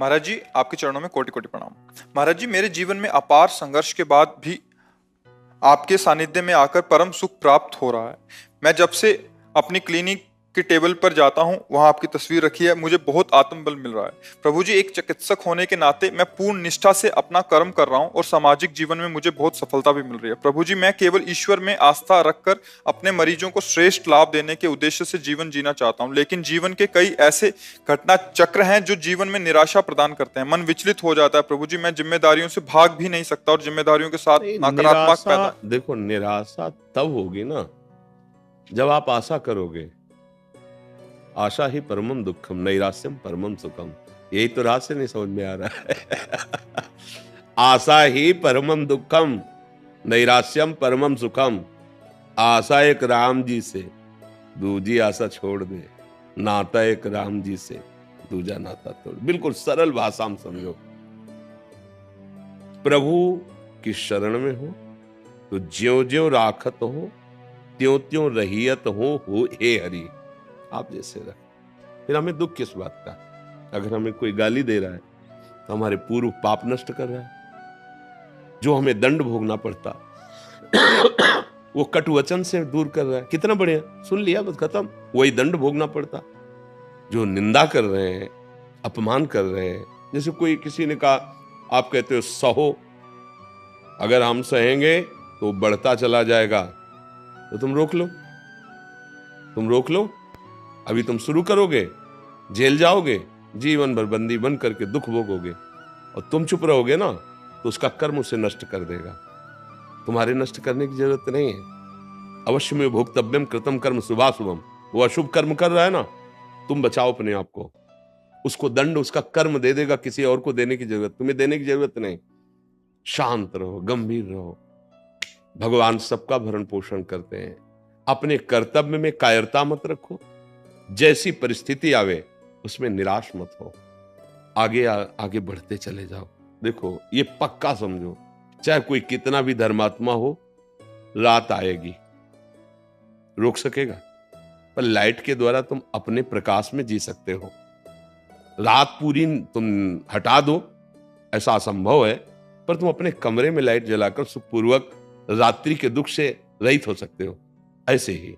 महाराज जी, आपके चरणों में कोटि कोटि प्रणाम। महाराज जी, मेरे जीवन में अपार संघर्ष के बाद भी आपके सानिध्य में आकर परम सुख प्राप्त हो रहा है। मैं जब से अपनी क्लिनिक के टेबल पर जाता हूं, वहां आपकी तस्वीर रखी है, मुझे बहुत आत्मबल मिल रहा है। प्रभु जी, एक चिकित्सक होने के नाते मैं पूर्ण निष्ठा से अपना कर्म कर रहा हूं और सामाजिक जीवन में मुझे बहुत सफलता भी मिल रही है। प्रभु जी, मैं केवल ईश्वर में आस्था रखकर अपने मरीजों को श्रेष्ठ लाभ देने के उद्देश्य से जीवन जीना चाहता हूं, लेकिन जीवन के कई ऐसे घटना चक्र हैं जो जीवन में निराशा प्रदान करते हैं। मन विचलित हो जाता है। प्रभु जी, मैं जिम्मेदारियों से भाग भी नहीं सकता और जिम्मेदारियों के साथ नहीं, नकारात्मक निराशा देखो, निराशा तब होगी ना जब आप आशा करोगे। आशा ही परमम दुखम नैराश्यम परमम सुखम। यही तो रात से नहीं समझ में आ रहा है। आशा ही परमम दुखम नैराश्यम परमम सुखम। आशा एक राम जी से, दूजी आशा छोड़ दे। नाता एक राम जी से, दूजा नाता तोड़। बिल्कुल सरल भाषा में समझो। प्रभु की शरण में हो तो ज्यों ज्यों राखत हो, त्यों त्यों रहियत हो हे हरि। आप जैसे रख, फिर हमें दुख किस बात का? अगर हमें कोई गाली दे रहा है तो हमारे पूर्व पाप नष्ट कर रहा है। जो हमें दंड भोगना पड़ता वो कटु वचन से दूर कर रहा है। कितना बढ़िया, सुन लिया बस खत्म। वही दंड भोगना पड़ता। जो निंदा कर रहे हैं, अपमान कर रहे हैं, जैसे कोई किसी ने कहा, आप कहते हो सहो, अगर हम सहेंगे तो बढ़ता चला जाएगा, तो तुम रोक लो। तुम रोक लो। अभी तुम शुरू करोगे, जेल जाओगे, जीवन भर बंदी बन करके दुख भोगोगे। और तुम चुप रहोगे ना तो उसका कर्म उसे नष्ट कर देगा। तुम्हारे नष्ट करने की जरूरत नहीं है। अवश्य में भोक्तव्यम कृतम कर्म शुभाशुभम। वो अशुभ कर्म कर रहा है ना, तुम बचाओ अपने आप को। उसको दंड उसका कर्म दे देगा, किसी और को देने की जरूरत, तुम्हें देने की जरूरत नहीं। शांत रहो, गंभीर रहो। भगवान सबका भरण पोषण करते हैं। अपने कर्तव्य में कायरता मत रखो। जैसी परिस्थिति आवे उसमें निराश मत हो। आगे बढ़ते चले जाओ। देखो, ये पक्का समझो, चाहे कोई कितना भी धर्मात्मा हो, रात आएगी। रोक सकेगा? पर लाइट के द्वारा तुम अपने प्रकाश में जी सकते हो। रात पूरी तुम हटा दो, ऐसा असंभव है, पर तुम अपने कमरे में लाइट जलाकर सुखपूर्वक रात्रि के दुख से रहित हो सकते हो। ऐसे ही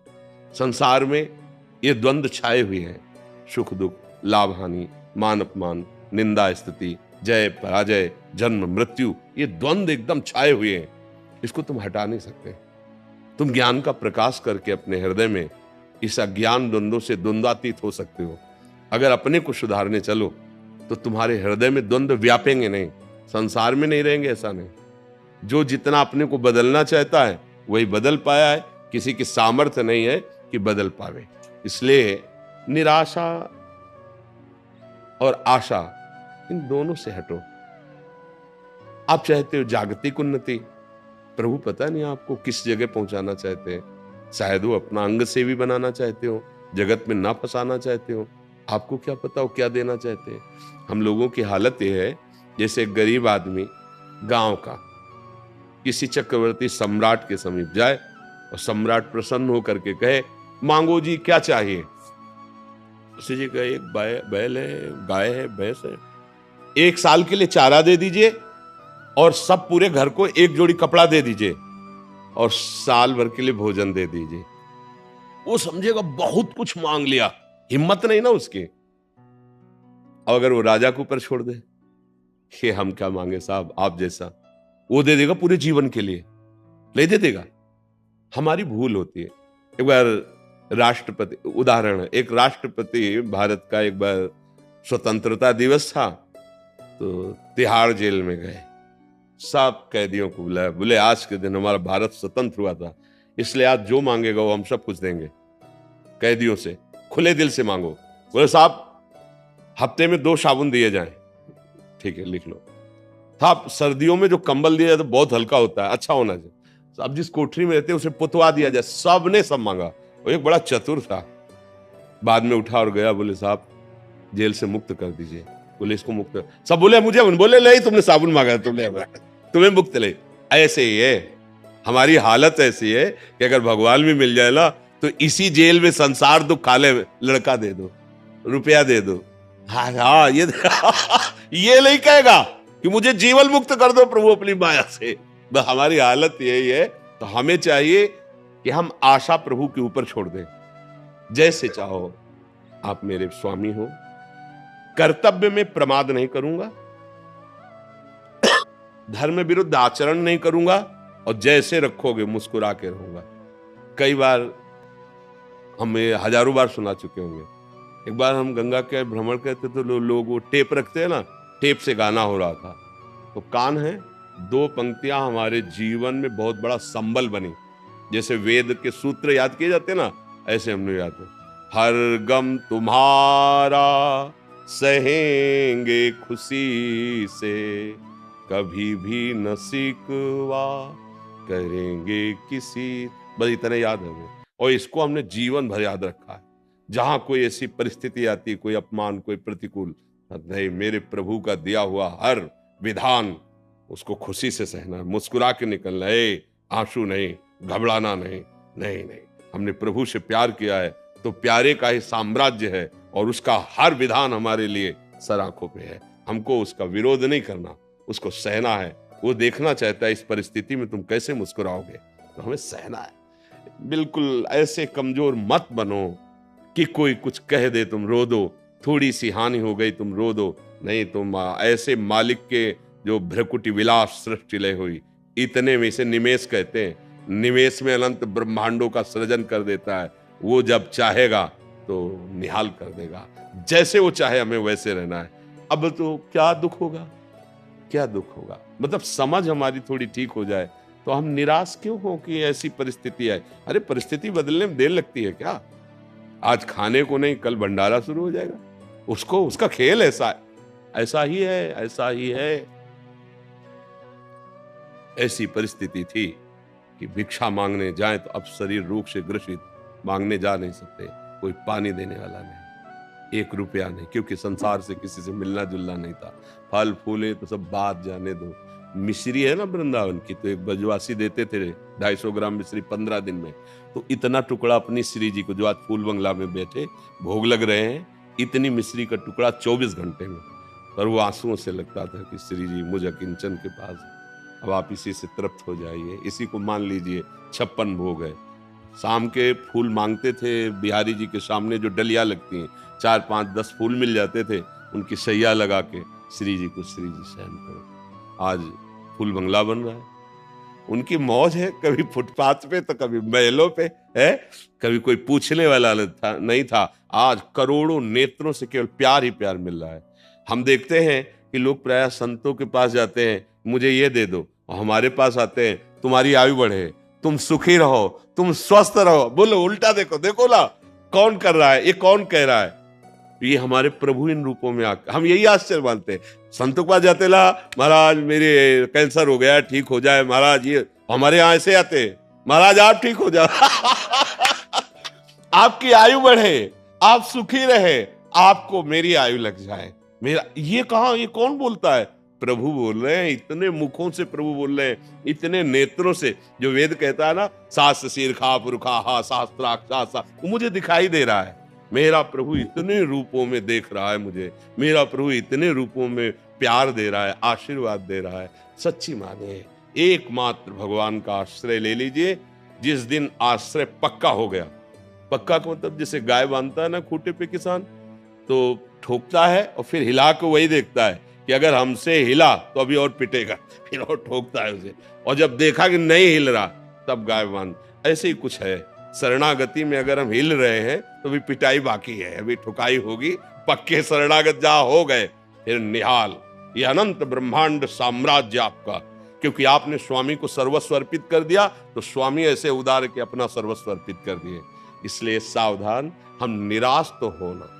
संसार में ये द्वंद्व छाए हुए हैं। सुख दुख, लाभ हानि, मान अपमान, निंदा स्तुति, जय पराजय, जन्म मृत्यु, ये द्वंद्व एकदम छाए हुए हैं। इसको तुम हटा नहीं सकते। तुम ज्ञान का प्रकाश करके अपने हृदय में इस अज्ञान द्वंद्वों से द्वंद्वातीत हो सकते हो। अगर अपने को सुधारने चलो तो तुम्हारे हृदय में द्वंद्व व्यापेंगे नहीं, संसार में नहीं रहेंगे, ऐसा नहीं। जो जितना अपने को बदलना चाहता है वही बदल पाया है। किसी की सामर्थ्य नहीं है कि बदल पावे। इसलिए निराशा और आशा, इन दोनों से हटो। आप चाहते हो जागतिक उन्नति, प्रभु पता नहीं आपको किस जगह पहुंचाना चाहते हैं। शायद वो अपना अंग सेवी बनाना चाहते हो, जगत में ना फंसाना चाहते हो। आपको क्या पता वो क्या देना चाहते हैं। हम लोगों की हालत यह है, जैसे एक गरीब आदमी गांव का किसी चक्रवर्ती सम्राट के समीप जाए और सम्राट प्रसन्न होकर के कहे, मांगो जी क्या चाहिए। उसे जी कहे, एक बैल है, गाय है, भैंस है, 1 साल के लिए चारा दे दीजिए और सब पूरे घर को 1 जोड़ी कपड़ा दे दीजिए और साल भर के लिए भोजन दे दीजिए। वो समझेगा बहुत कुछ मांग लिया, हिम्मत नहीं ना उसकी। और अगर वो राजा के ऊपर छोड़ दे कि हम क्या मांगे साहब, आप जैसा, वो दे देगा पूरे जीवन के लिए, ले दे देगा। हमारी भूल होती है। एक बार राष्ट्रपति, उदाहरण है, एक राष्ट्रपति भारत का, एक बार स्वतंत्रता दिवस था तो तिहाड़ जेल में गए। सब कैदियों को बुलाया, बोले आज के दिन हमारा भारत स्वतंत्र हुआ था, इसलिए आज जो मांगेगा वो हम सब कुछ देंगे। कैदियों से खुले दिल से मांगो। बोले साहब हफ्ते में 2 साबुन दिए जाएं। ठीक है, लिख लो। था सर्दियों में जो कंबल दिया जाए तो बहुत हल्का होता है, अच्छा होना चाहिए। अब जिस कोठरी में रहते उसे पुतवा दिया जाए। सब ने सब मांगा। वो एक बड़ा चतुर था, बाद में उठा और गया, बोले साहब जेल से मुक्त कर दीजिए। बोले इसको मुक्त, सब बोले मुझे, बोले नहीं तुमने साबुन मांगा, तुमने तुम्हें मुक्त ले। ऐसे ही है हमारी हालत, ऐसी है कि अगर भगवान भी मिल जाए ना तो इसी जेल में संसार दुख खा ले। लड़का दे दो, रुपया दे दो, हाँ हाँ, ये ये नहीं कहेगा कि मुझे जीवन मुक्त कर दो प्रभु अपनी माया से। हमारी हालत यही है। तो हमें चाहिए कि हम आशा प्रभु के ऊपर छोड़ दें। जैसे चाहो आप मेरे स्वामी हो, कर्तव्य में प्रमाद नहीं करूंगा, धर्म विरुद्ध आचरण नहीं करूंगा, और जैसे रखोगे मुस्कुरा के रहूंगा। कई बार हमें हजारों बार सुना चुके होंगे। एक बार हम गंगा के भ्रमण करते तो लोग वो टेप रखते हैं ना, टेप से गाना हो रहा था। तो कान है, दो पंक्तियां हमारे जीवन में बहुत बड़ा संबल बनी। जैसे वेद के सूत्र याद किए जाते ना, ऐसे हमने याद है। हर गम तुम्हारा सहेंगे खुशी से, कभी भी न सिकवा करेंगे किसी। बस इतना याद है हमें, और इसको हमने जीवन भर याद रखा है। जहां कोई ऐसी परिस्थिति आती, कोई अपमान, कोई प्रतिकूल, नहीं, मेरे प्रभु का दिया हुआ हर विधान उसको खुशी से सहना है, मुस्कुरा के निकलना है, आंसू नहीं, घबराना नहीं। नहीं नहीं, हमने प्रभु से प्यार किया है तो प्यारे का ही साम्राज्य है, और उसका हर विधान हमारे लिए सर आंखों पे है। हमको उसका विरोध नहीं करना, उसको सहना है। वो देखना चाहता है इस परिस्थिति में तुम कैसे मुस्कुराओगे, तो हमें सहना है। बिल्कुल ऐसे कमजोर मत बनो कि कोई कुछ कह दे तुम रो दो, थोड़ी सी हानि हो गई तुम रो दो। नहीं, तुम ऐसे मालिक के जो भ्रकुटी विलास सृष्टि लय हुई, इतने में से निमेष कहते हैं, निमेष में अनंत ब्रह्मांडों का सृजन कर देता है। वो जब चाहेगा तो निहाल कर देगा। जैसे वो चाहे हमें वैसे रहना है। अब तो क्या दुख होगा, क्या दुख होगा। मतलब समझ हमारी थोड़ी ठीक हो जाए तो हम निराश क्यों हो कि ऐसी परिस्थिति है। अरे परिस्थिति बदलने में देर लगती है क्या? आज खाने को नहीं, कल भंडारा शुरू हो जाएगा। उसको उसका खेल ऐसा ही है, ऐसा ही है। ऐसी परिस्थिति थी कि भिक्षा मांगने जाए तो अब शरीर रूख से ग्रसित, मांगने जा नहीं सकते, कोई पानी देने वाला नहीं, 1 रुपया नहीं, क्योंकि संसार से किसी से मिलना जुलना नहीं था। फल फूले तो सब बात जाने दो। मिश्री है ना वृंदावन की, तो एक ब्रजवासी देते थे 250 ग्राम मिश्री 15 दिन में। तो इतना टुकड़ा अपनी श्री जी को, जो आज फूल बंगला में बैठे भोग लग रहे हैं, इतनी मिश्री का टुकड़ा 24 घंटे में। पर वो आंसुओं से लगता था कि श्री जी मुझ अकिंचन के पास, अब आप इसी से तृप्त हो जाइए, इसी को मान लीजिए 56 भोग है। शाम के फूल मांगते थे बिहारी जी के सामने, जो डलिया लगती हैं, 4, 5, 10 फूल मिल जाते थे, उनकी सैया लगा के श्री जी को, श्री जी सहन करो। आज फूल बंगला बन रहा है। उनकी मौज है, कभी फुटपाथ पे तो कभी महलों पे है, कभी कोई पूछने वाला नहीं था। आज करोड़ों नेत्रों से केवल प्यार ही प्यार मिल रहा है। हम देखते हैं कि लोग प्रायः संतों के पास जाते हैं, मुझे ये दे दो, और हमारे पास आते हैं, तुम्हारी आयु बढ़े, तुम सुखी रहो, तुम स्वस्थ रहो। बोलो उल्टा देखो, देखो ना कौन कर रहा है, ये कौन कह रहा है। ये हमारे प्रभु इन रूपों में आकर, हम यही आश्चर्य मानते हैं। संतों के पास जाते ला, महाराज मेरे कैंसर हो गया, ठीक हो जाए महाराज। ये हमारे यहाँ ऐसे आते, महाराज आप ठीक हो जाओ आपकी आयु बढ़े, आप सुखी रहे, आपको मेरी आयु लग जाए। मेरा ये कहां, ये कौन बोलता है? प्रभु बोल रहे हैं। इतने मुखों से प्रभु बोल रहे हैं, इतने नेत्रों से। जो वेद कहता है ना, शास्त्र शीर्षा पुरखा हा शास्त्राक्षा, वो मुझे दिखाई दे रहा है। मेरा प्रभु इतने रूपों में देख रहा है मुझे, मेरा प्रभु इतने रूपों में प्यार दे रहा है, आशीर्वाद दे रहा है। सच्ची माने एकमात्र भगवान का आश्रय ले लीजिए। जिस दिन आश्रय पक्का हो गया, पक्का का मतलब जैसे गाय बांधता है ना खूंटे पे किसान, तो ठोकता है और फिर हिला के वही देखता है कि अगर हमसे हिला तो अभी और पिटेगा, फिर और ठोकता है उसे, और जब देखा कि नहीं हिल रहा तब गाय बांध। ऐसे ही कुछ है शरणागति में, अगर हम हिल रहे हैं तो भी पिटाई बाकी है, अभी ठुकाई होगी। पक्के शरणागत जहां हो गए फिर निहाल। ये अनंत ब्रह्मांड साम्राज्य आपका, क्योंकि आपने स्वामी को सर्वस्व अर्पित कर दिया, तो स्वामी ऐसे उदार के अपना सर्वस्व अर्पित कर दिए। इसलिए सावधान, हम निराश तो होना,